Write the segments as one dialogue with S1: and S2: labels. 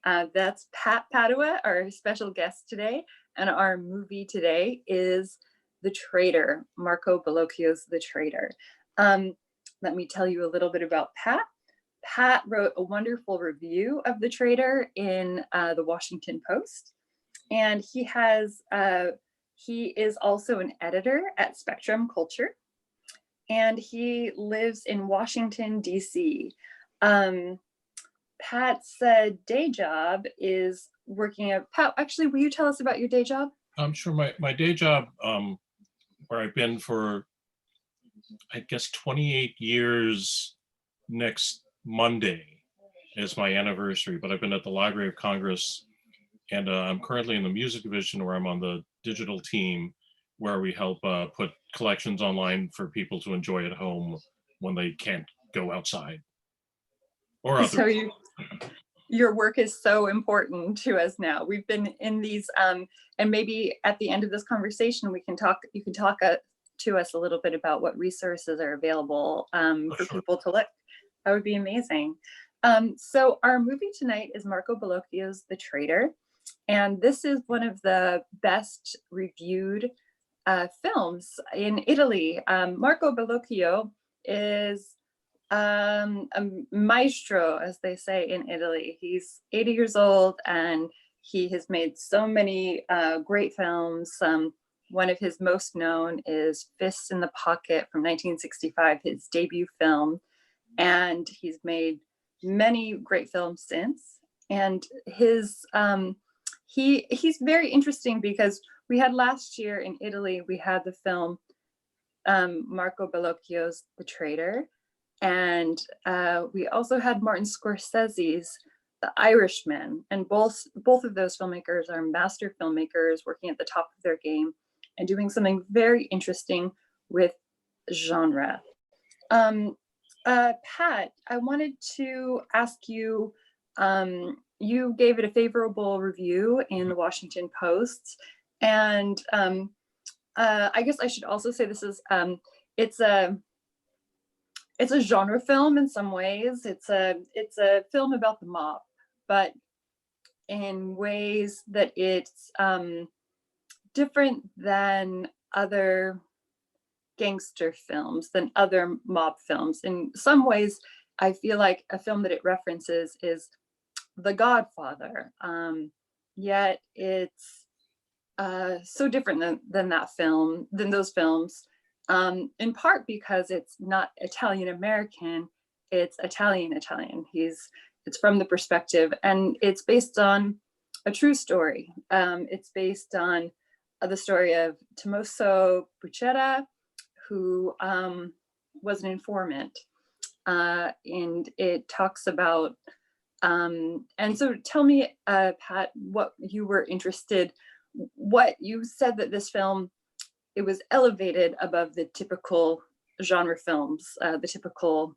S1: That's Pat Padua, our special guest today, and our movie today is The Traitor, Marco Bellocchio's The Traitor. Let me tell you a little bit about Pat. Pat wrote a wonderful review of The Traitor in the Washington Post, and he is also an editor at Spectrum Culture, and he lives in Washington, D.C. Pat's day job is working at Pat. Actually, will you tell us about your day job?
S2: Sure. My day job, where I've been for, I guess, 28 years next Monday is my anniversary, but I've been at the Library of Congress, and I'm currently in the music division where I'm on the digital team where we help put collections online for people to enjoy at home when they can't go outside. Or other.
S1: So your work is so important to us now. We've been in these, and maybe at the end of this conversation, you can talk to us a little bit about what resources are available for people to look. That would be amazing. So our movie tonight is Marco Bellocchio's The Traitor. And this is one of the best reviewed films in Italy. Marco Bellocchio is a maestro, as they say in Italy. He's 80 years old and he has made so many great films. One of his most known is Fists in the Pocket from 1965, his debut film. And he's made many great films since. And he's very interesting because we had last year in Italy, we had the film Marco Bellocchio's The Traitor. And we also had Martin Scorsese's The Irishman. And both of those filmmakers are master filmmakers working at the top of their game and doing something very interesting with genre. Pat, I wanted to ask you, you gave it a favorable review in the Washington Post. And I guess I should also say this is, it's a genre film in some ways. It's a film about the mob, but in ways that it's different than other gangster films, than other mob films. In some ways, I feel like a film that it references is The Godfather, yet it's so different than those films, in part because it's not Italian American, it's Italian. It's from the perspective, and it's based on a true story. It's based on the story of Tommaso Bucetta, who was an informant, and it talks about, and so tell me, Pat, what you were interested, what you said that this film, it was elevated above the typical genre films, the typical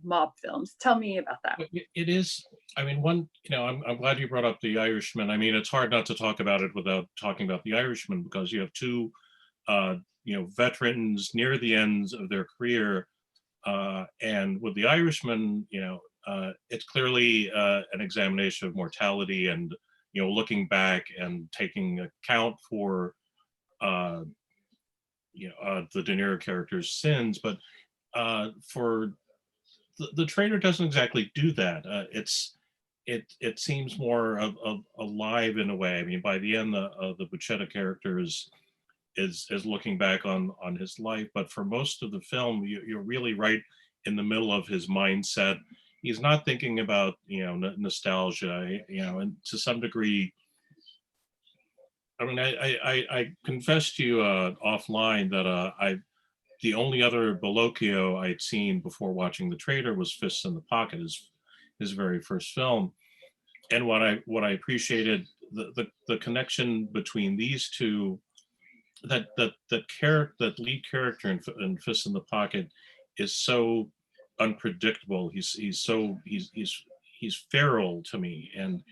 S1: mob films. Tell me about that.
S2: It is, I mean, I'm glad you brought up The Irishman. I mean, it's hard not to talk about it without talking about The Irishman, because you have two veterans near the ends of their career, and with The Irishman, it's clearly an examination of mortality and looking back and taking account for the De Niro character's sins. But for the Traitor doesn't exactly do that. It seems more of alive in a way. I mean, by the end, the Bucetta character is looking back on his life, but for most of the film, you're really right in the middle of his mindset. He's not thinking about nostalgia, and to some degree. I mean, I confessed to you offline that the only other Bellocchio I'd seen before watching The Traitor was Fists in the Pocket, his very first film, and what I appreciated the connection between these two. That lead character in Fists in the Pocket is so unpredictable. He's feral to me, and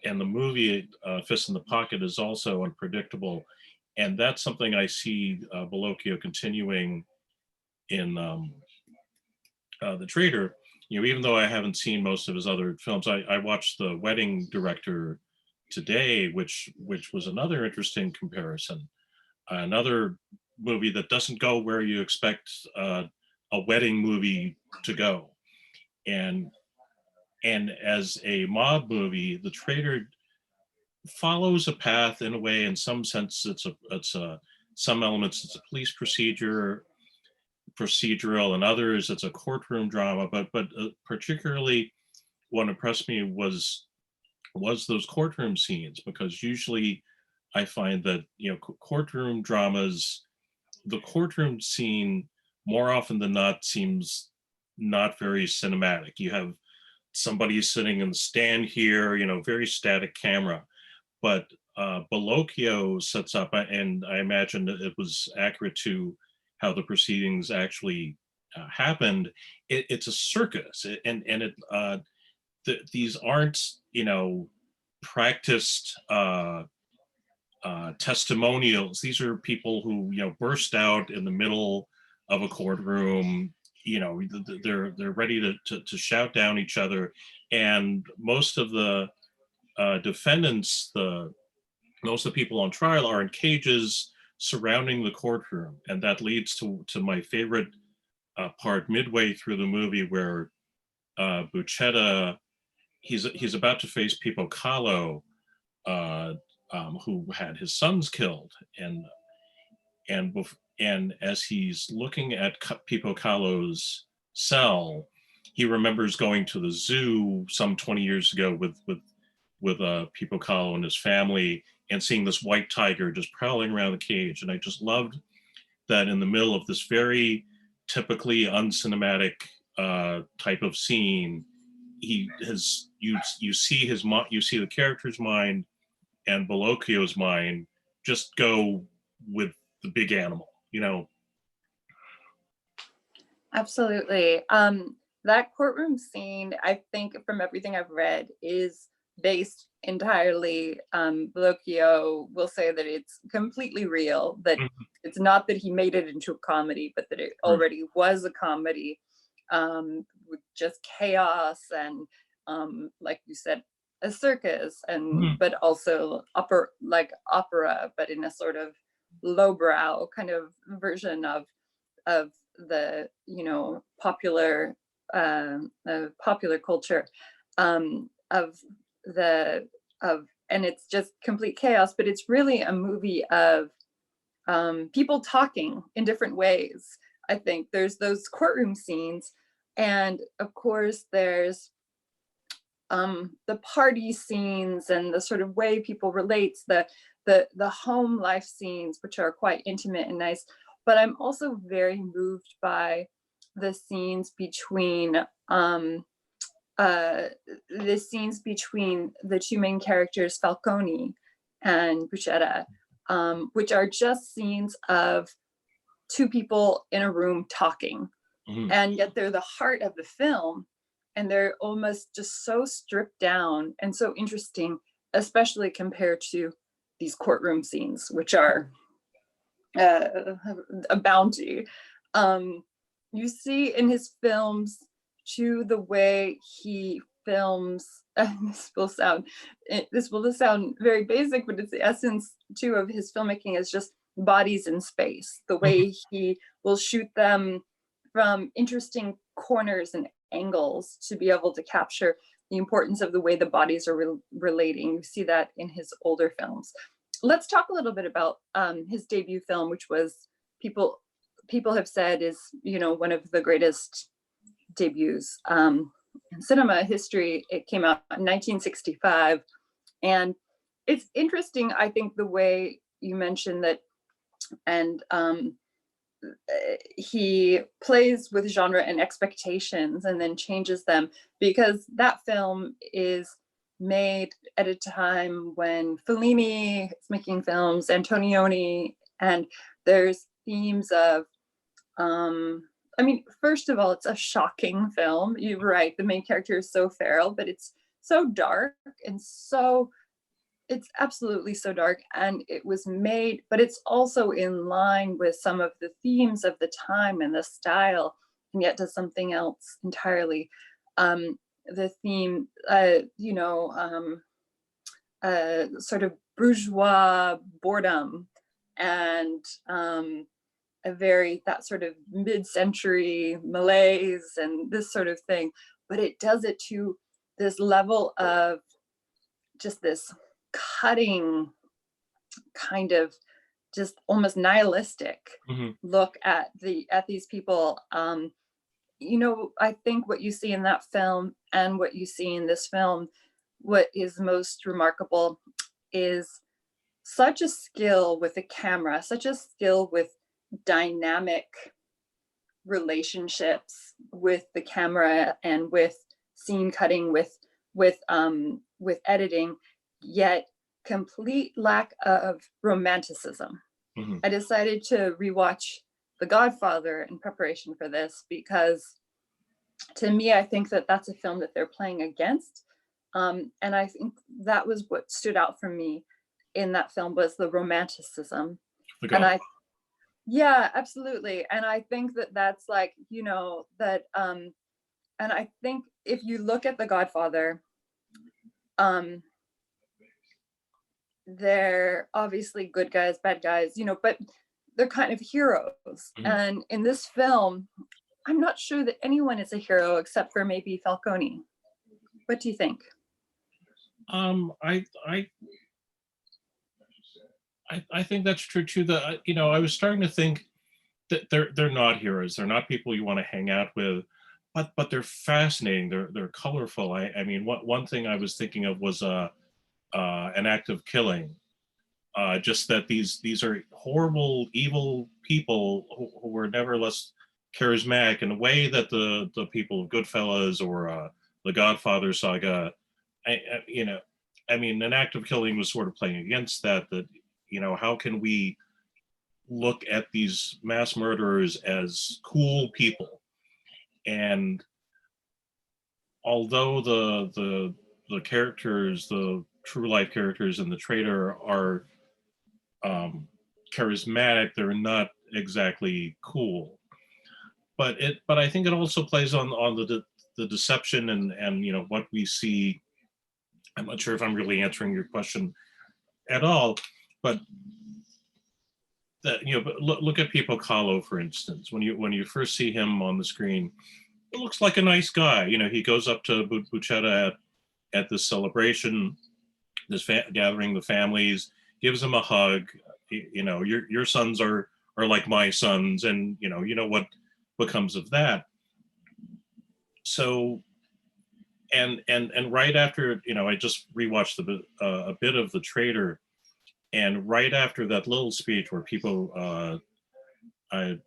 S2: the movie Fists in the Pocket is also unpredictable, and that's something I see Bellocchio continuing in The Traitor. even though I haven't seen most of his other films, I watched The Wedding Director today, which was another interesting comparison. Another movie that doesn't go where you expect a wedding movie to go, and as a mob movie, The Traitor follows a path in a way. In some sense, it's a some elements it's a police procedural, and others it's a courtroom drama. But particularly, what impressed me was those courtroom scenes, because usually I find that courtroom dramas, the courtroom scene more often than not seems not very cinematic. You have somebody sitting in the stand here, very static camera. But Bellocchio sets up, and I imagine that it was accurate to how the proceedings actually happened. It's a circus, and these aren't practiced testimonials. These are people who burst out in the middle of a courtroom. They're ready to shout down each other, and most of the defendants, most of the people on trial, are in cages surrounding the courtroom, and that leads to my favorite part midway through the movie, where Bucetta, he's about to face Pipo Callo, uh, who had his sons killed, and as he's looking at Pipo Callo's cell, he remembers going to the zoo some 20 years ago with Pipo Callo and his family, and seeing this white tiger just prowling around the cage. And I just loved that in the middle of this very typically uncinematic type of scene, you see you see the character's mind and Bellocchio's mind just go with the big animal.
S1: Absolutely. That courtroom scene, I think from everything I've read, is based entirely, Bellocchio will say that it's completely real, that it's not that he made it into a comedy, but that it already was a comedy, with just chaos and, like you said, a circus, and but also opera, but in a sort of lowbrow kind of version of the popular popular culture, of the of and it's just complete chaos, but it's really a movie of people talking in different ways. I think there's those courtroom scenes, and of course there's the party scenes and the sort of way people relate, the home life scenes, which are quite intimate and nice. But I'm also very moved by the scenes between the two main characters, Falcone and Bruschetta, which are just scenes of two people in a room talking, and yet they're the heart of the film, and they're almost just so stripped down and so interesting, especially compared to these courtroom scenes, which are a bounty. You see in his films, to the way he films, this will sound very basic, but it's the essence too of his filmmaking, is just bodies in space, the way he will shoot them from interesting corners and angles to be able to capture the importance of the way the bodies are relating. You see that in his older films. Let's talk a little bit about his debut film, which was people have said is one of the greatest debuts in cinema history. It came out in 1965, and it's interesting, I think, the way you mentioned that, and he plays with genre and expectations and then changes them, because that film is made at a time when Fellini is making films, Antonioni, and there's themes of first of all, it's a shocking film. You're right, the main character is so feral, but it's so dark, and it's absolutely so dark, and it was made, but it's also in line with some of the themes of the time and the style, and yet does something else entirely. the theme, sort of bourgeois boredom, and that sort of mid-century malaise and this sort of thing. But it does it to this level of just this cutting, kind of just almost nihilistic look at these people. I think what you see in that film and what you see in this film, what is most remarkable is such a skill with the camera, such a skill with dynamic relationships with the camera and with scene cutting, with editing, yet complete lack of romanticism. I decided to rewatch The Godfather in preparation for this, because to me, I think that that's a film that they're playing against. And I think that was what stood out for me in that film, was the romanticism. Yeah, absolutely. And I think that that's like, and I think if you look at The Godfather, they're obviously good guys, bad guys, but they're kind of heroes. And in this film, I'm not sure that anyone is a hero except for maybe Falcone. What do you think?
S2: I think that's true too. I was starting to think that they're not heroes. They're not people you want to hang out with, but they're fascinating. They're colorful. I mean, one thing I was thinking of was an act of killing. Just that these are horrible, evil people who were nevertheless charismatic in a way that the people of Goodfellas or the Godfather saga, I mean, an act of killing was sort of playing against that. That how can we look at these mass murderers as cool people? And although the characters, the true life characters in the Traitor are charismatic, they're not exactly cool. But I think it also plays on the deception and what we see. I'm not sure if I'm really answering your question at all, but but look at Pipo Callo, for instance. When you first see him on the screen, it looks like a nice guy. He goes up to Bucetta at this celebration, this gathering the families, gives him a hug. Your sons are like my sons, and what becomes of that. So, and right after, I just rewatched a bit of The Traitor, and right after that little speech where people, I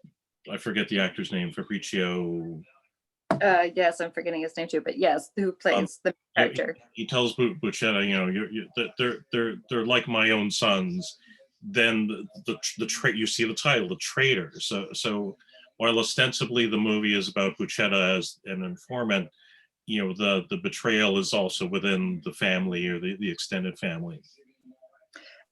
S2: forget the actor's name, Fabricio.
S1: Yes, I'm forgetting his name too, but yes, who plays the character?
S2: He tells Bucetta, they're like my own sons. Then you see the title, The Traitor. So while ostensibly the movie is about Bucetta as an informant, the betrayal is also within the family or the extended family.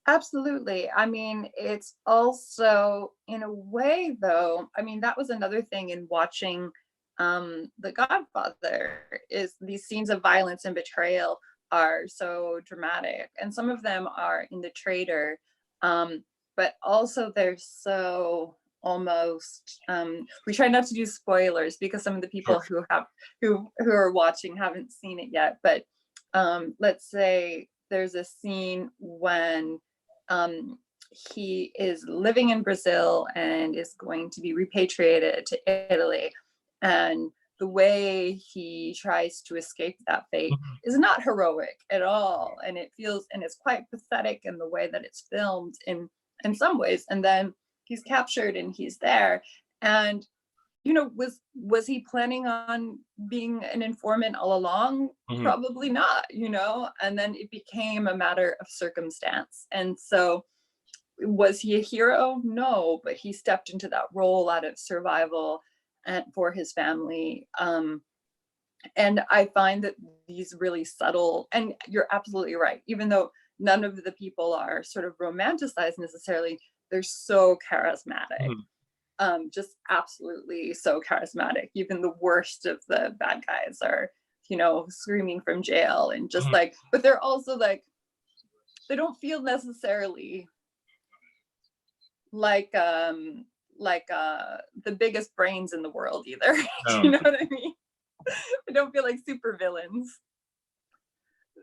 S1: Absolutely. I mean, it's also, in a way, though, I mean, that was another thing in watching The Godfather, is these scenes of violence and betrayal are so dramatic, and some of them are in The Traitor, but also they're so almost, we try not to do spoilers because some of the people who are watching haven't seen it yet, but let's say there's a scene when he is living in Brazil and is going to be repatriated to Italy, and the way he tries to escape that fate is not heroic at all, and it's quite pathetic in the way that it's filmed in some ways. And then he's captured and he's there, and was he planning on being an informant all along? Probably not, and then it became a matter of circumstance. And so was he a hero? No, but he stepped into that role out of survival and for his family. And I find that these really subtle, and you're absolutely right, even though none of the people are sort of romanticized necessarily, they're so charismatic. Just absolutely so charismatic. Even the worst of the bad guys are you know, screaming from jail, and just
S2: Mhm.
S1: like, but they're also like, they don't feel necessarily like the biggest brains in the world either. Do you
S2: No.
S1: know what I mean? They don't feel like super villains.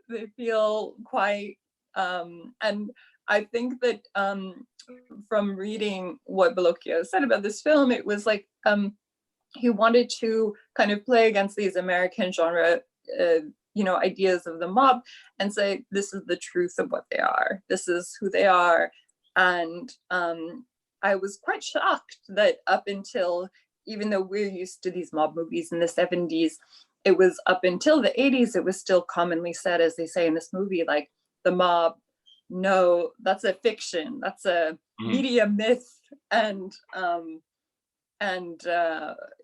S1: They feel quite and I think that from reading what Bellocchio said about this film, it was like he wanted to kind of play against these American genre you know, ideas of the mob, and say this is the truth of what they are, this is who they are. And I was quite shocked that up until, even though we're used to these mob movies in the 70s, it was up until the 80s, it was still commonly said, as they say in this movie, like the mob, no, that's a fiction, that's a
S2: Mhm.
S1: media myth. And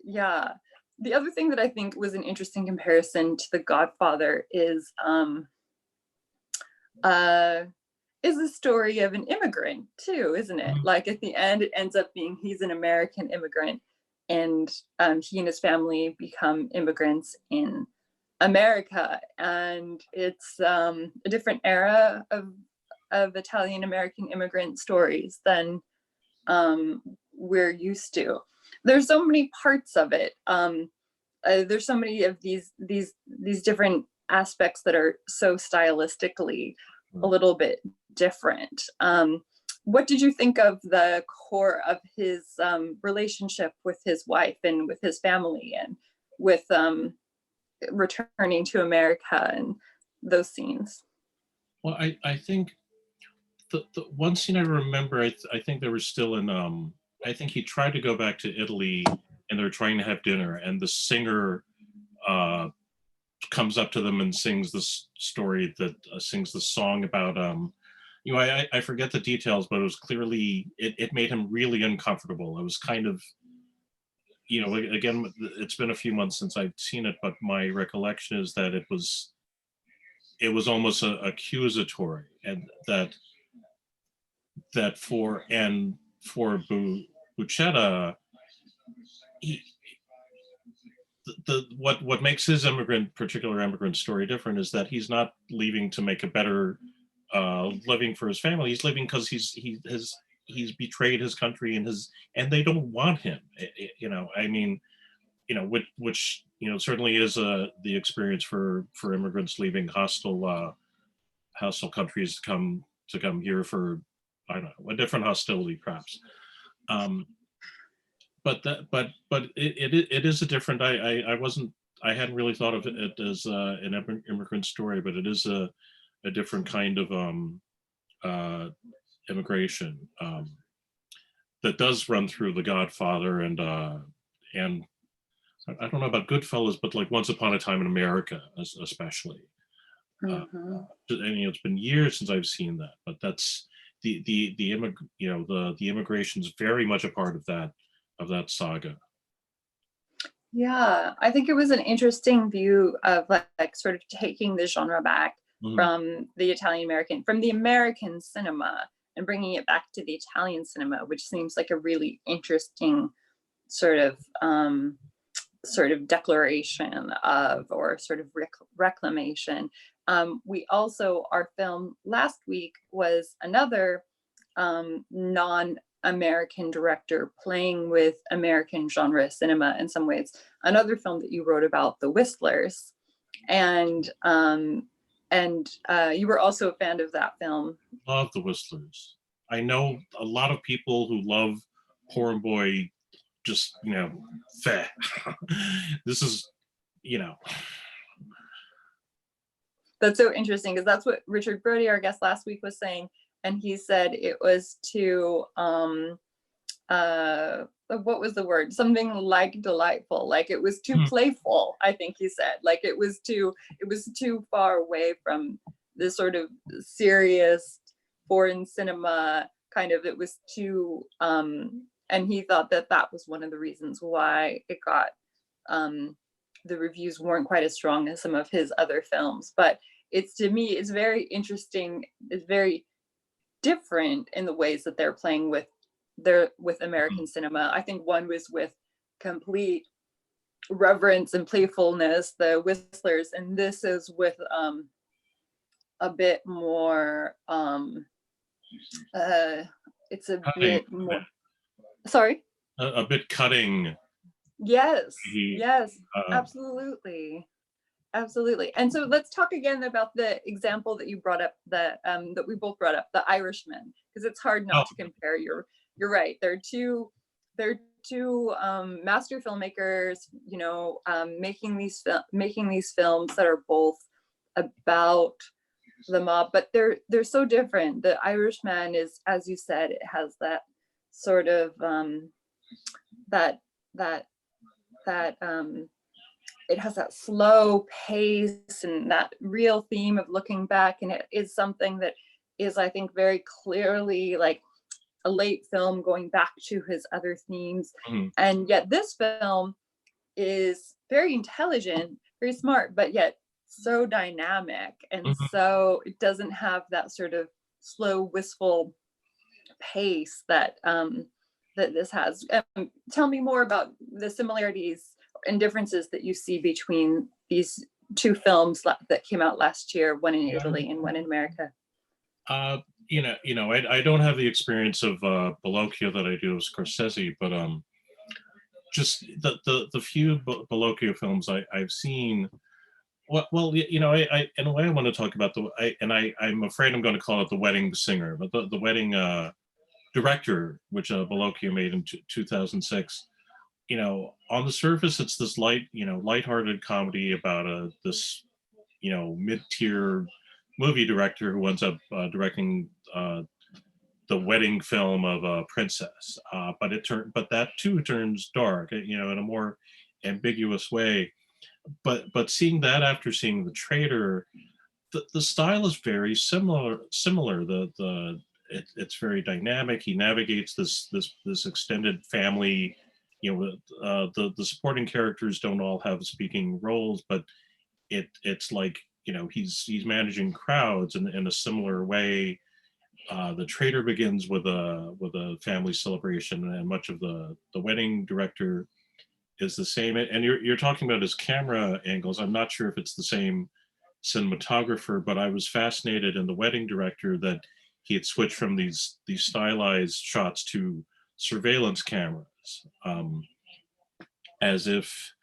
S1: yeah, the other thing that I think was an interesting comparison to The Godfather uh, is the story of an immigrant too, isn't it?
S2: Mhm.
S1: Like at the end, it ends up being he's an American immigrant, and he and his family become immigrants in America, and it's a different era of Italian American immigrant stories than we're used to. There's so many parts of it. There's so many of these different aspects that are so stylistically a little bit different. What did you think of the core of his relationship with his wife and with his family, and with returning to America and those scenes?
S2: Well, I think the one scene I remember, I think they were still in. I think he tried to go back to Italy, and they were trying to have dinner, and the singer uh, comes up to them and sings this story that sings the song about. You know, I forget the details, but it was clearly it made him really uncomfortable. It was kind of, you know, again, it's been a few months since I've seen it, but my recollection is that it was almost accusatory, and that for Bucetta, he, the what makes his particular immigrant story different is that he's not leaving to make a better living for his family. He's leaving because he's betrayed his country and they don't want him. You know, I mean, you know, which you know certainly is the experience for immigrants leaving hostile countries to come here for, I don't know, a different hostility perhaps. Um, but it is a different. I wasn't. I hadn't really thought of it as an immigrant story, but it is a different kind of uh, immigration that does run through The Godfather and I don't know about Goodfellas, but like Once Upon a Time in America, especially. Uh,
S1: Mm-hmm.
S2: and you know, it's been years since I've seen that, but that's you know the immigration is very much a part of that saga.
S1: Yeah, I think it was an interesting view of like sort of taking the genre back
S2: Mhm.
S1: from the Italian American, from the American cinema, and bringing it back to the Italian cinema, which seems like a really interesting sort of declaration of, or sort of reclamation. We also, our film last week was another non-American director playing with American genre cinema in some ways. Another film that you wrote about, The Whistlers, and you were also a fan of that film.
S2: Love the Whistlers. I know a lot of people who love Poor Boy. Just you know, feh. This is you know.
S1: That's so interesting, because that's what Richard Brody, our guest last week, was saying, and he said it was too what was the word, something like delightful, like it was too playful, I think he said, like it was too far away from the sort of serious foreign cinema kind of, it was too and he thought that that was one of the reasons why it got the reviews weren't quite as strong as some of his other films. But it's, to me, it's very interesting, it's very different in the ways that they're playing with American cinema. I think one was with complete reverence and playfulness, the Whistlers, and this is with a bit more it's a
S2: Cutting,
S1: bit more, sorry.
S2: a bit cutting.
S1: Yes,
S2: He,
S1: yes,
S2: uh,
S1: absolutely. Absolutely. And so let's talk again about the example that you brought up, that we both brought up, the Irishman, because it's hard
S2: oh,
S1: not to compare. You're right. They're two master filmmakers, making these films that are both about the mob, but they're so different. The Irishman is, as you said, it has that sort of that that that it has that slow pace and that real theme of looking back, and it is something that is, I think, very clearly like a late film going back to his other themes.
S2: mhm,
S1: And yet this film is very intelligent, very smart, but yet so dynamic, and
S2: mhm.
S1: so it doesn't have that sort of slow, wistful pace that this has. Tell me more about the similarities and differences that you see between these two films that came out last year, one in Italy and one in America.
S2: Uh, I don't have the experience of Bellocchio that I do of Scorsese, but just the few Bellocchio films I've seen. Well, in a way, I want to talk about I'm afraid I'm going to call it the wedding singer, but the wedding director, which Bellocchio made in 2006. On the surface, it's this lighthearted comedy about this, mid-tier movie director who ends up directing the wedding film of a princess. But that too turns dark, in a more ambiguous way. But seeing that after seeing The Traitor, the style is very similar. It's very dynamic. He navigates this extended family. The supporting characters don't all have speaking roles, but it's like, he's managing crowds in a similar way. The Traitor begins with a family celebration, and much of the wedding director is the same. And you're talking about his camera angles. I'm not sure if it's the same cinematographer, but I was fascinated in the wedding director that he had switched from these stylized shots to surveillance cameras, as if,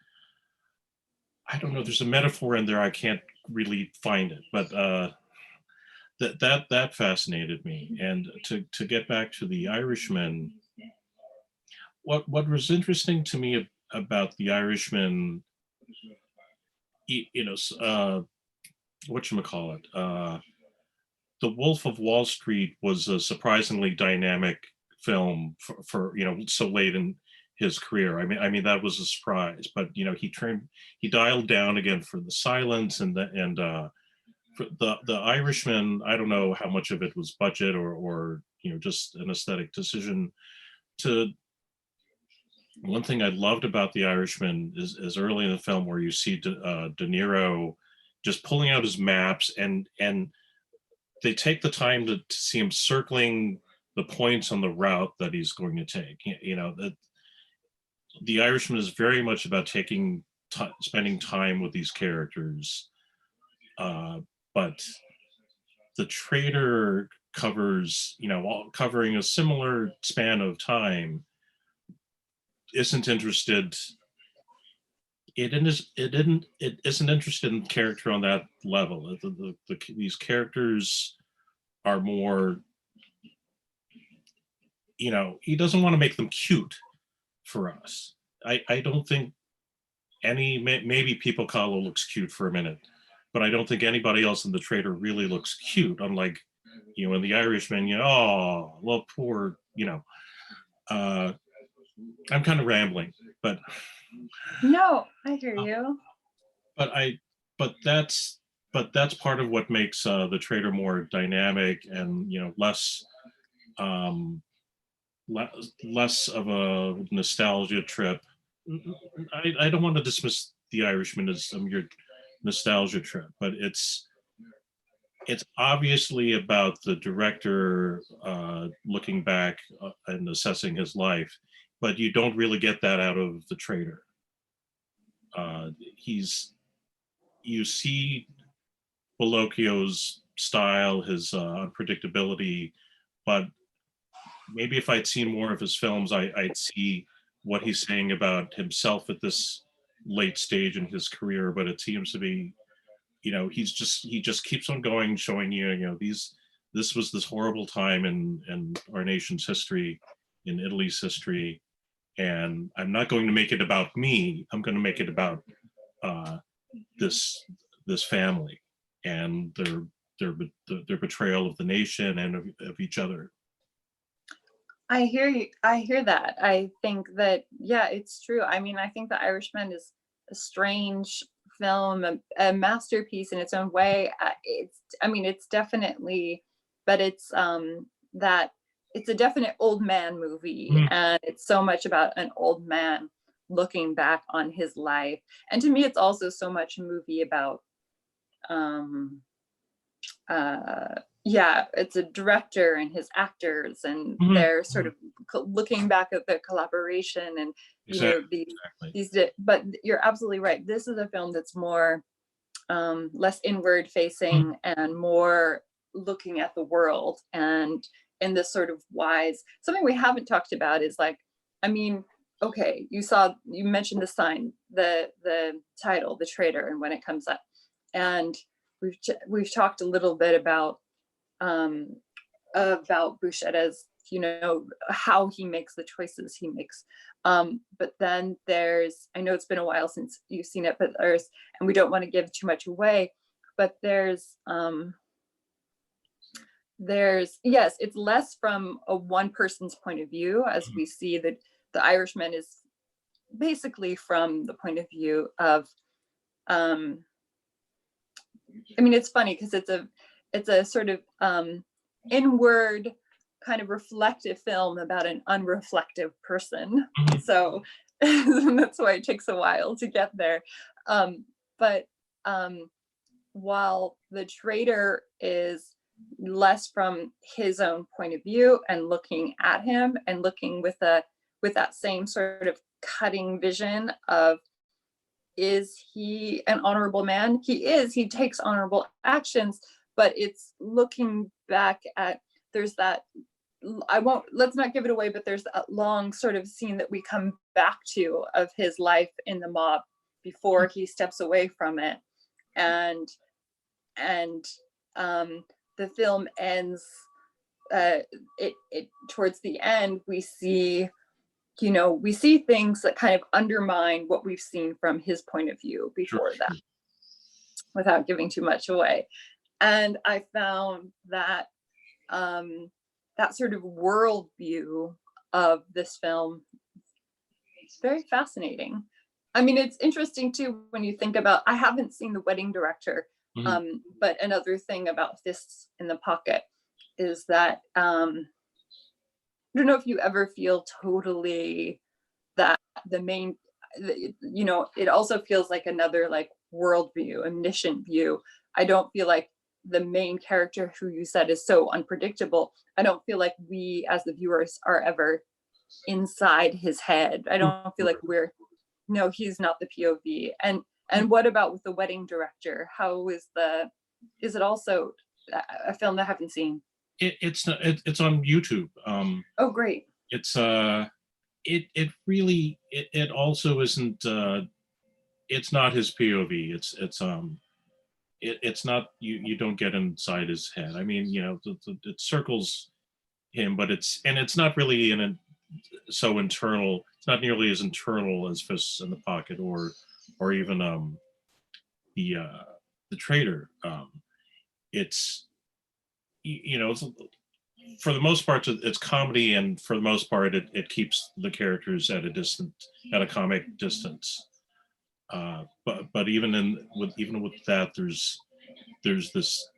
S2: I don't know. There's a metaphor in there. I can't really find it, but that fascinated me. And to get back to the Irishman, what was interesting to me about the Irishman, you know, whatchamacallit, The Wolf of Wall Street was a surprisingly dynamic film for so late in his career. I mean that was a surprise, but he dialed down again for the silence, and for the Irishman. I don't know how much of it was budget or just an aesthetic decision. To One thing I loved about the Irishman is early in the film where you see De Niro just pulling out his maps, and they take the time to see him circling the points on the route that he's going to take. That the Irishman is very much about spending time with these characters, but the Traitor covers, covering a similar span of time, isn't interested. It isn't interested in character on that level. These characters are more, he doesn't want to make them cute for us. I don't think maybe People Kahlo looks cute for a minute, but I don't think anybody else in The Traitor really looks cute. Unlike, in The Irishman, oh, well, poor, uh, I'm kind of rambling, but
S1: No, I hear
S2: uh,
S1: you.
S2: but I, but that's part of what makes The Traitor more dynamic and um, less of a nostalgia trip. I don't want to dismiss The Irishman as your nostalgia trip, but it's obviously about the director looking back and assessing his life, but you don't really get that out of The Traitor. He's you see Bellocchio's style, his unpredictability, but maybe if I'd seen more of his films, I'd see what he's saying about himself at this late stage in his career. But it seems to be, he just keeps on going, showing you, this was this horrible time in our nation's history, in Italy's history, and I'm not going to make it about me. I'm going to make it about uh, this family and their betrayal of the nation and of each other.
S1: I hear you. I hear that. I think that, yeah, it's true. I mean, I think The Irishman is a strange film, a masterpiece in its own way. I mean, it's definitely, but it's that it's a definite old man movie,
S2: Mhm.
S1: and it's so much about an old man looking back on his life. And to me, it's also so much a movie about um uh yeah, it's a director and his actors, and
S2: Mhm.
S1: they're sort of looking back at the collaboration, and
S2: Exactly.
S1: these
S2: Exactly.
S1: but you're absolutely right, this is a film that's more less inward
S2: Mhm.
S1: facing and more looking at the world, and in this sort of wise, something we haven't talked about is like, I mean, okay, you mentioned the sign, the title, the Traitor, and when it comes up, and we've talked a little bit um about Bouchet's, how he makes the choices he makes. But then I know it's been a while since you've seen it, but and we don't want to give too much away, but yes, it's less from a one person's point of view, as we see that the Irishman is basically from the point of view of, um, I mean, it's funny because it's a sort of inward kind of reflective film about an unreflective person.
S2: Mhm.
S1: So that's why it takes a while to get there. But while the Traitor is less from his own point of view and looking at him and looking with that same sort of cutting vision of, is he an honorable man? He is. He takes honorable actions, but it's looking back at, there's that, let's not give it away, but there's that long sort of scene that we come back to of his life in the mob before he steps away from it. And and the film ends, it towards the end, we see things that kind of undermine what we've seen from his point of view
S2: Sure.
S1: before that, without giving too much away. And I found that that sort of worldview of this film is very fascinating. I mean, it's interesting too when you think about, I haven't seen The Wedding Director,
S2: Mhm.
S1: but another thing about Fists in the Pocket is that, I don't know if you ever feel totally that the main, it also feels like another like worldview, omniscient view. I don't feel like the main character, who you said is so unpredictable, I don't feel like we as the viewers are ever inside his head. I don't feel like we're, no, he's not the POV. And what about with The Wedding Director? Is it also a film that I haven't seen?
S2: It's on YouTube.
S1: Oh, great.
S2: It's it really it also isn't it's not his POV. It's not, you don't get inside his head. I mean, it circles him, but it's not really so internal. It's not nearly as internal as Fists in the Pocket, or even the uh the Traitor. It's it's, for the most part it's comedy, and for the most part it keeps the characters at a comic distance. But even with that, there's this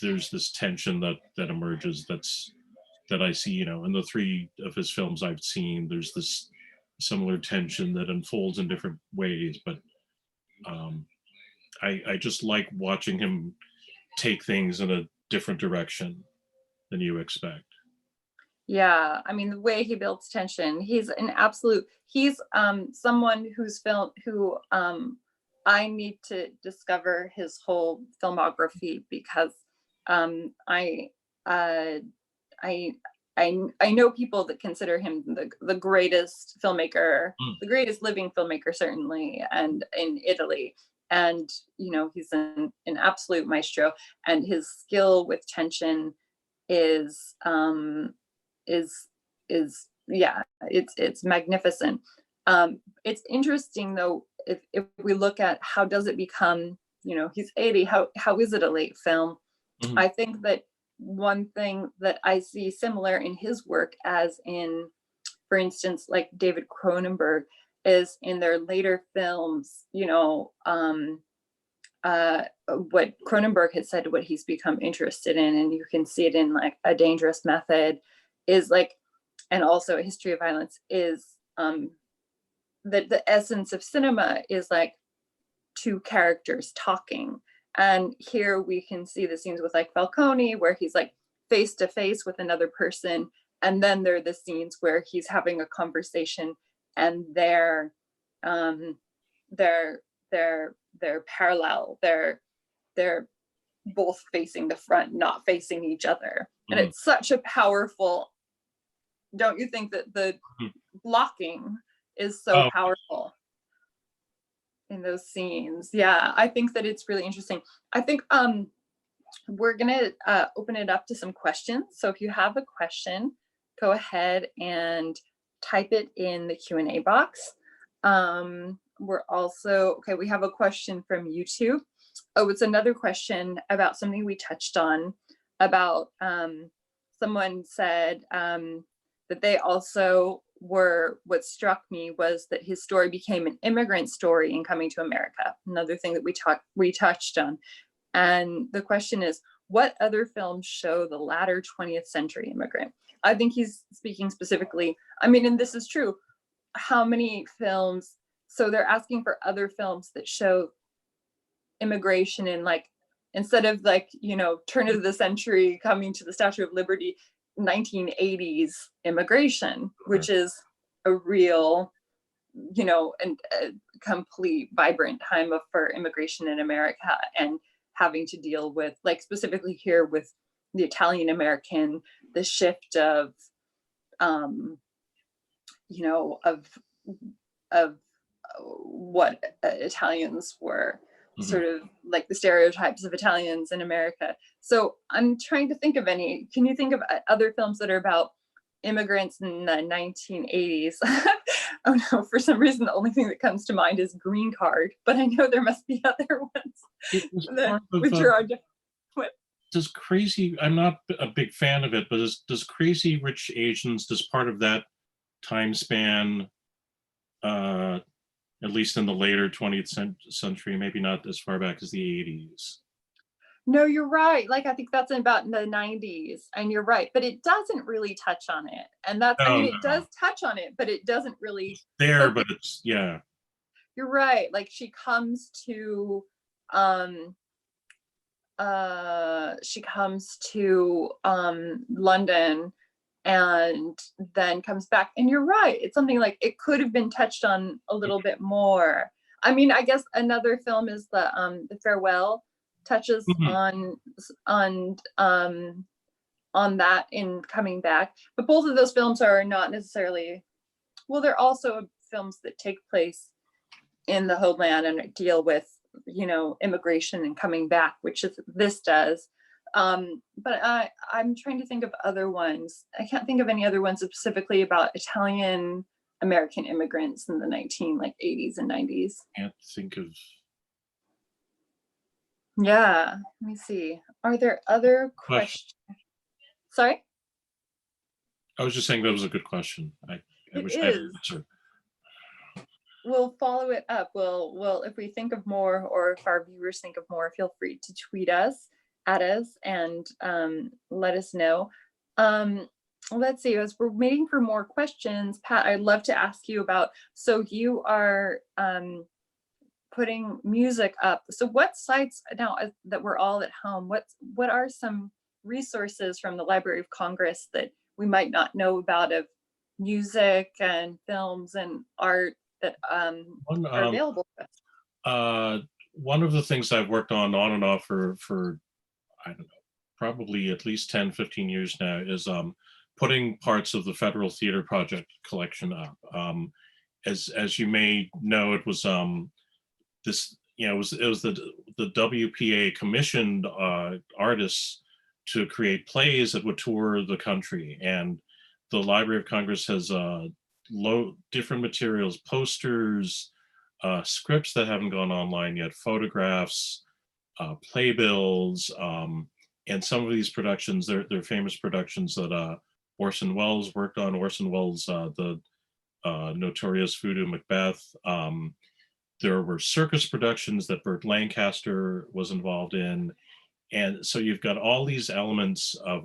S2: there's this tension that emerges, that I see, in the three of his films I've seen. There's this similar tension that unfolds in different ways, but um, I just like watching him take things in a different direction than you expect.
S1: Yeah, I mean the way he builds tension, he's someone who I need to discover his whole filmography because I uh I I know people that consider him the greatest filmmaker,
S2: Mm.
S1: the greatest living filmmaker certainly, and in Italy. And he's an absolute maestro, and his skill with tension is is yeah, it's magnificent. It's interesting though, if we look at how does it become, he's 80, how is it a late film?
S2: Mhm.
S1: I think that one thing that I see similar in his work as in, for instance, like David Cronenberg, is in their later films, what Cronenberg had said, what he's become interested in, and you can see it in like A Dangerous Method, is like, and also A History of Violence, is that the essence of cinema is like two characters talking. And here we can see the scenes with like Falcone, where he's like face to face with another person. And then there are the scenes where he's having a conversation and um, they're, they're parallel. They're both facing the front, not facing each other. And
S2: Mhm.
S1: it's such a powerful, don't you think that the
S2: Mhm.
S1: blocking is so
S2: Oh,
S1: powerful in those scenes? Yeah, I think that it's really interesting. I think we're gonna open it up to some questions. So if you have a question, go ahead and type it in the Q&A box. We're also, okay, we have a question from YouTube. Oh, it's another question about something we touched on, about someone said that they also were, what struck me was that his story became an immigrant story in coming to America. Another thing that we touched on. And the question is, what other films show the latter 20th century immigrant? I think he's speaking specifically, I mean, and this is true, how many films, so they're asking for other films that show immigration in, like, instead of like, turn of the century coming to the Statue of Liberty, 1980s immigration,
S2: sure.
S1: which is a real, and a complete vibrant time for immigration in America, and having to deal with, like, specifically here with the Italian American, the shift of you know of of what Italians were,
S2: Mhm.
S1: sort of like the stereotypes of Italians in America. So I'm trying to think of any. Can you think of other films that are about immigrants in the 1980s? Oh no, for some reason the only thing that comes to mind is Green Card, but I know there must be other
S2: It was
S1: ones that
S2: part of
S1: with Gerard. What?
S2: does Crazy, I'm not a big fan of it, but does Crazy Rich Asians, does part of that time span, uh, at least in the later 20th century, maybe not as far back as the 80s?
S1: No, you're right. Like, I think that's about in the 90s, and you're right, but it doesn't really touch on it. And that's, I
S2: No,
S1: mean, it
S2: no.
S1: does touch on it, but it doesn't really
S2: There,
S1: focus.
S2: but it's, yeah.
S1: You're right. Like, um she comes to London, and then comes back. And you're right. It's something like it could have been touched on a little bit more. I mean, I guess another film is the Farewell, touches
S2: Mhm.
S1: on that in coming back. But both of those films are not necessarily, well, they're also films that take place in the homeland and deal with, immigration and coming back, which is this does. But I'm trying to think of other ones. I can't think of any other ones specifically about Italian American immigrants in the 80s and 90s.
S2: Can't think of
S1: Yeah, let me see. Are there other
S2: question.
S1: questions? Sorry?
S2: I was just saying that was a good question. I
S1: It
S2: wish I had an
S1: is.
S2: answer.
S1: We'll follow it up. We'll if we think of more, or if our viewers think of more, feel free to tweet us at us, and let us know. Um, let's see, as we're waiting for more questions, Pat, I'd love to ask you about, so you are putting music up. So what sites now, that we're all at home, what are some resources from the Library of Congress that we might not know about of music and films and art that
S2: One
S1: are available to us.
S2: uh, one of the things I've worked on and off for I don't know, probably at least 10, 15 years now is putting parts of the Federal Theater Project collection up. As you may know, it was this, it was the WPA commissioned artists to create plays that would tour the country, and the Library of Congress has different materials, posters, scripts that haven't gone online yet, photographs, playbills, and some of these productions, they're famous productions that Orson Welles worked on. Orson Welles, the notorious Voodoo Macbeth. There were circus productions that Burt Lancaster was involved in. And so you've got all these elements of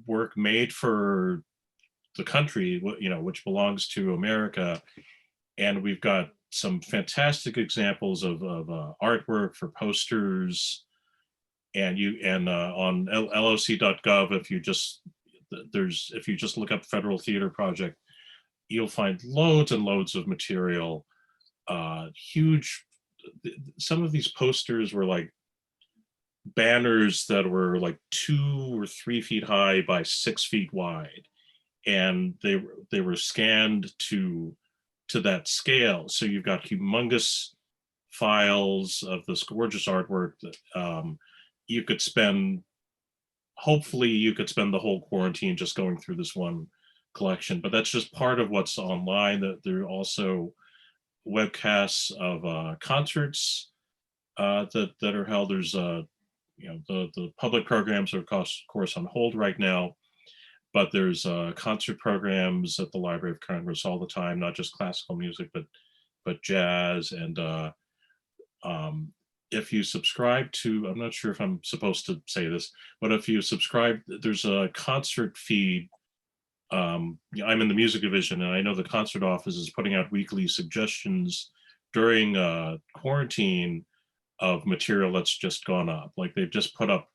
S2: work made for the country, which belongs to America. And we've got some fantastic examples of artwork for posters. And on loc.gov, if you just look up Federal Theater Project, you'll find loads and loads of material. Huge. Some of these posters were like banners that were like 2 or 3 feet high by 6 feet wide, and they were scanned to that scale. So you've got humongous files of this gorgeous artwork that you could spend. Hopefully, you could spend the whole quarantine just going through this one collection. But that's just part of what's online. That there are also webcasts of concerts that are held. There's the public programs are of course on hold right now, but there's concert programs at the Library of Congress all the time, not just classical music, but jazz. And if you subscribe to, I'm not sure if I'm supposed to say this, but if you subscribe, there's a concert feed. I'm in the music division, and I know the concert office is putting out weekly suggestions during quarantine of material that's just gone up. Like they've just put up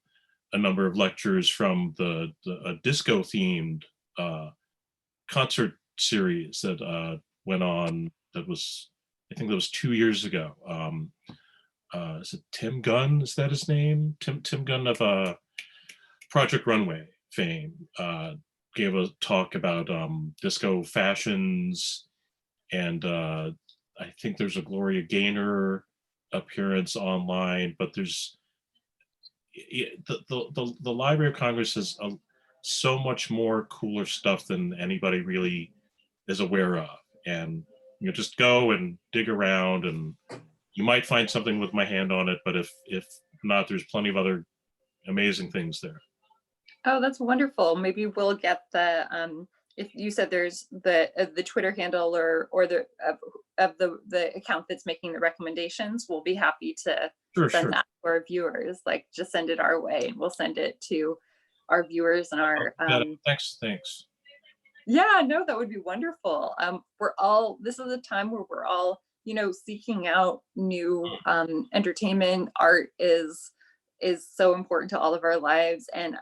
S2: a number of lectures from the disco themed concert series that went on. I think that was 2 years ago. Is it Tim Gunn? Is that his name? Tim Gunn of Project Runway fame gave a talk about disco fashions, and I think there's a Gloria Gaynor appearance online. But there's the Library of Congress has so much more cooler stuff than anybody really is aware of, and just go and dig around, and you might find something with my hand on it, but if not, there's plenty of other amazing things there.
S1: Oh, that's wonderful. Maybe we'll get the if you said there's the Twitter handle or the of the account that's making the recommendations, we'll be happy to send that to our viewers. Like, just send it our way, and we'll send it to our viewers and our.
S2: Thanks.
S1: Yeah, no, that would be wonderful. This is a time where we're all, seeking out new entertainment. Art is so important to all of our lives. And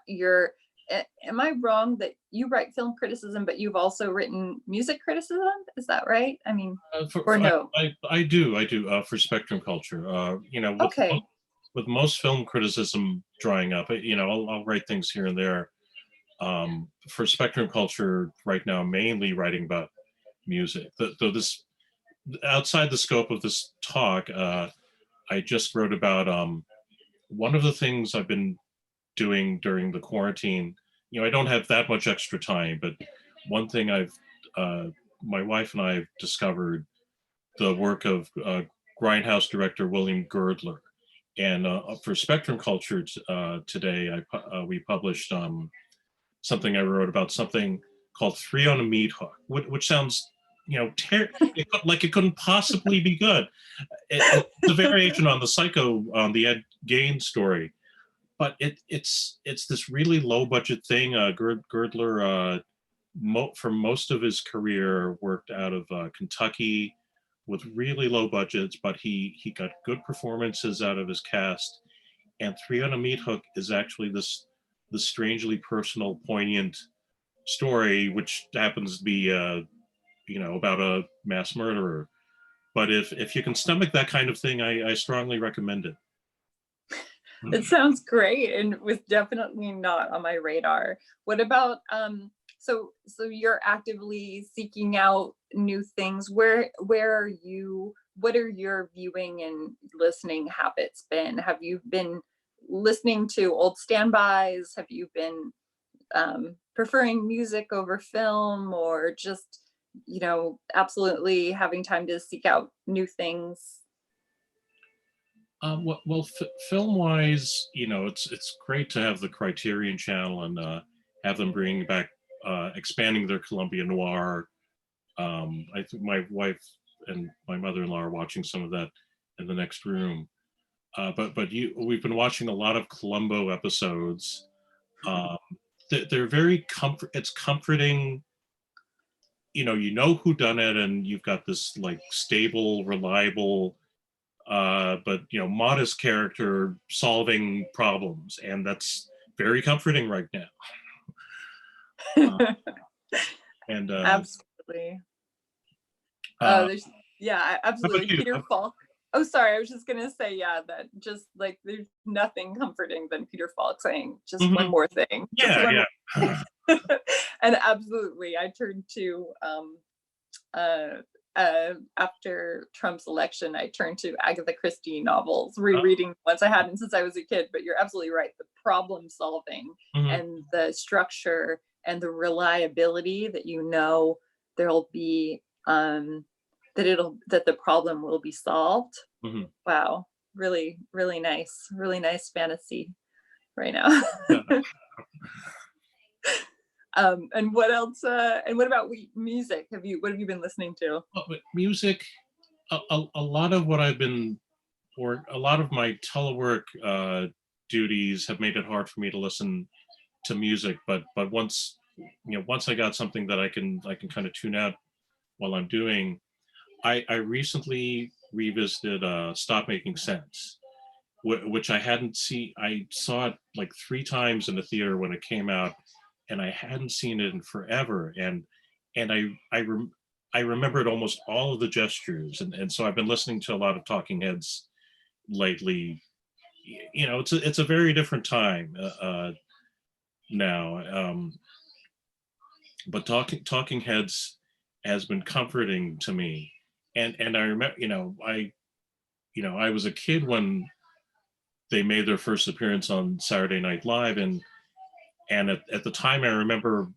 S1: am I wrong that you write film criticism, but you've also written music criticism? Is that right? I mean, or no?
S2: I do for Spectrum Culture.
S1: Okay.
S2: With most film criticism drying up, I'll write things here and there. For Spectrum Culture right now, mainly writing about music. Though this, outside the scope of this talk, I just wrote about one of the things I've been doing during the quarantine. I don't have that much extra time, but one thing my wife and I have discovered the work of Grindhouse director William Girdler. And for Spectrum Culture today, we published something I wrote about something called Three on a Meat Hook, which sounds, like it couldn't possibly be good. It's a variation on the Psycho, on the Ed Gain story, but it's this really low budget thing. Girdler, for most of his career, worked out of Kentucky with really low budgets, but he got good performances out of his cast. And Three on a Meat Hook is actually this the strangely personal, poignant story, which happens to be, about a mass murderer. But if you can stomach that kind of thing, I strongly recommend it.
S1: It sounds great and was definitely not on my radar. What about so you're actively seeking out new things. Where are you, what are your viewing and listening habits been? Have you been listening to old standbys? Have you been preferring music over film, or just, absolutely having time to seek out new things?
S2: Film wise, it's great to have the Criterion Channel and have them bring back, expanding their Columbia Noir. I think my wife and my mother-in-law are watching some of that in the next room. We've been watching a lot of Columbo episodes. Um, they're very It's comforting. You know who done it, and you've got this like stable, reliable, but modest character solving problems, and that's very comforting right now. Uh, and
S1: Absolutely.
S2: uh,
S1: There's Yeah,
S2: how about
S1: absolutely.
S2: you?
S1: Peter Falk. Oh, sorry. I was just gonna say, yeah, that just like there's nothing comforting than Peter Falk saying just one
S2: Mhm.
S1: more thing, just
S2: Yeah,
S1: one more.
S2: yeah.
S1: And absolutely, I turned to uh, after Trump's election, I turned to Agatha Christie novels, rereading ones I hadn't since I was a kid. But you're absolutely right. The problem solving
S2: Mhm.
S1: and the structure and the reliability that there'll be that the problem will be solved.
S2: Mhm.
S1: Wow, really nice fantasy right now.
S2: Yeah.
S1: And what else? And what about music? What have you been listening to?
S2: But music, a lot of what I've been, or a lot of my telework duties have made it hard for me to listen to music. But once I got something that I can kind of tune out while I'm doing, I recently revisited Stop Making Sense, which I hadn't seen. I saw it like 3 times in the theater when it came out, and I hadn't seen it in forever. And I remembered almost all of the gestures, and so I've been listening to a lot of Talking Heads lately. It's a very different time now. But Talking Heads has been comforting to me, and I remember, I was a kid when they made their first appearance on Saturday Night Live, and at the time I remember,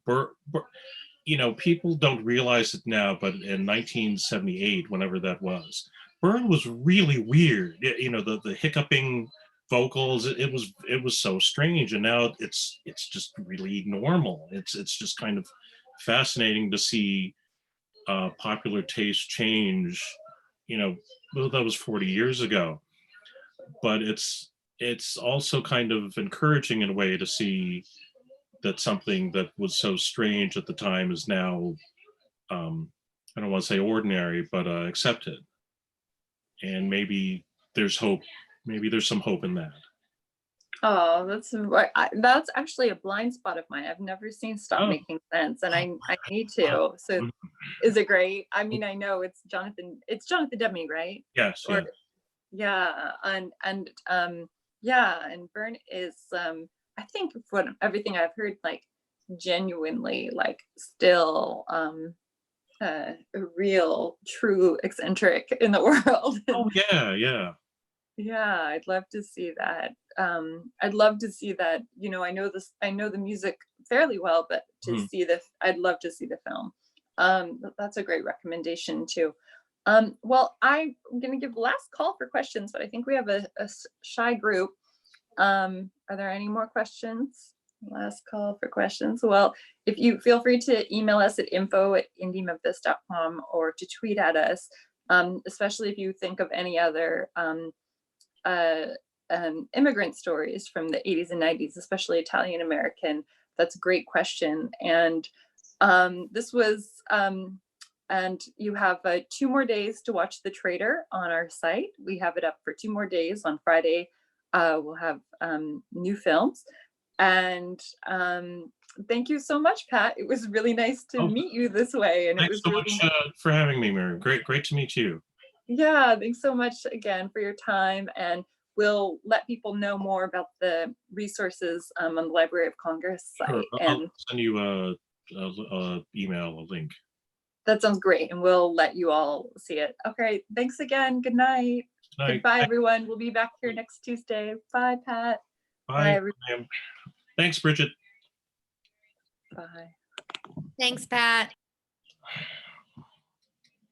S2: people don't realize it now, but in 1978, whenever that was, Byrne was really weird. The hiccuping vocals, it was so strange, and now it's just really normal. It's just kind of fascinating to see popular taste change. Well, that was 40 years ago, but it's also kind of encouraging in a way to see that something that was so strange at the time is now, I don't want to say ordinary, but accepted. And maybe there's hope. Maybe there's some hope in that.
S1: Oh, that's actually a blind spot of mine. I've never seen Stop
S2: Oh,
S1: Making Sense, and I need to. So, is it great? I mean, I know it's Jonathan Demme, right?
S2: yes,
S1: Or
S2: yeah.
S1: yeah, yeah, and Byrne is I think from everything I've heard, like genuinely, like still a real true eccentric in the world.
S2: Oh, yeah, yeah.
S1: Yeah, I'd love to see that. I'd love to see that. I know the music fairly well, but
S2: Mhm.
S1: I'd love to see the film. That's a great recommendation too. Well, I'm gonna give the last call for questions, but I think we have a shy group. Are there any more questions? Last call for questions. Well, if you feel free to email us at info@indiememphis.com, or to tweet at us, especially if you think of any other uh, immigrant stories from the 80s and 90s, especially Italian American. That's a great question. And this was, and you have 2 more days to watch The Traitor on our site. We have it up for 2 more days. On Friday, we'll have new films. And thank you so much, Pat. It was really nice to
S2: Oh,
S1: meet you this way, and it
S2: thanks
S1: was
S2: so
S1: really
S2: much
S1: nice.
S2: for having me, Miriam. Great to meet you.
S1: Yeah, thanks so much again for your time, and we'll let people know more about the resources on the Library of Congress
S2: Sure,
S1: site,
S2: I'll
S1: and
S2: send you a email, a link.
S1: that sounds great, and we'll let you all see it. Okay, thanks again. Good night.
S2: Good night.
S1: Goodbye, everyone. We'll be back here next Tuesday. Bye, Pat. Bye,
S2: Bye,
S1: everyone.
S2: Miriam. Thanks, Bridget.
S1: Bye.
S3: Thanks, Pat.